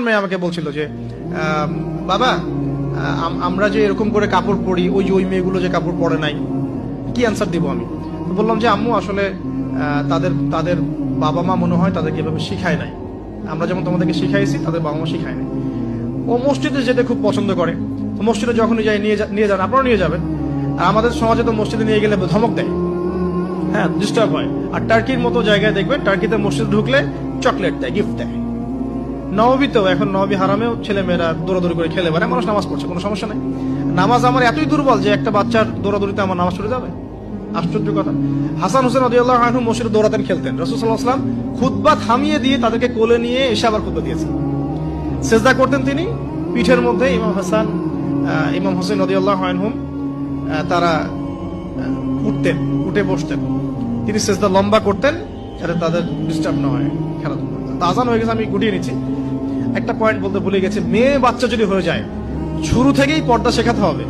মেয়ে আমাকে বলছিল যে বাবা, আমরা যে এরকম করে কাপড় পরি, ওই যে ওই মেয়েগুলো যে কাপড় পরে নাই, কি অ্যান্সার দিব আমি? তো বললাম যে আম্মু, আসলে তাদের তাদের বাবা মা মনে হয় তাদেরকে এভাবে শিখায় নাই। আমরা যেমন তোমাদেরকে শিখাইছি, তাদের বাবা মা শিখায় নাই। ও মসজিদে যেতে খুব পছন্দ করে, তো মসজিদে যখনই যাই নিয়ে যান, আপনারাও নিয়ে যাবেন। আর আমাদের সমাজে তো মসজিদে নিয়ে গেলে ধমক দেয়, হ্যাঁ, ডিস্টার্ব হয়। আর টার্কির মতো জায়গায় দেখবেন, টার্কিতে মসজিদে ঢুকলে চকলেট দেয়, গিফট দেয়। নববীতেও, এখন নবী হারামেও ছেলে মেয়েরা দৌড়াদৌড়ি করে খেলে বেড়ায়, মানুষ নামাজ পড়ছে, কোনো সমস্যা নেই। নামাজ আমার এতই দুর্বল যে একটা বাচ্চার দৌড়াদৌড়িতে আমার নামাজ ছুটে যাবে? আশ্চর্য কথা। হাসান হোসেন রাদিয়াল্লাহু আনহু মসজিদে দৌড়াতেন, খেলতেন। রাসূল সাল্লাল্লাহু আলাইহি ওয়াসাল্লাম খুতবা থামিয়ে দিয়ে তাদেরকে কোলে নিয়ে এসে আবার খুতবা দিয়েছেন। সেজদা করতেন তিনি, পিঠের মধ্যে ইমাম হাসান, ইমাম হোসেন রাদিয়াল্লাহু আনহুম তারা উঠতেন, উঠে বসতেন। তিনি সেজদা লম্বা করতেন যাতে তাদের ডিস্টার্ব না হয় খেলাধুলা। আজান হয়ে গেছে, আমি গুটিয়ে নিচ্ছি। একটা পয়েন্ট বলতে ভুলে গেছে, মেয়ে বাচ্চা যদি হয়ে যায়, শুরু থেকেই পর্দা শেখাতে হবে।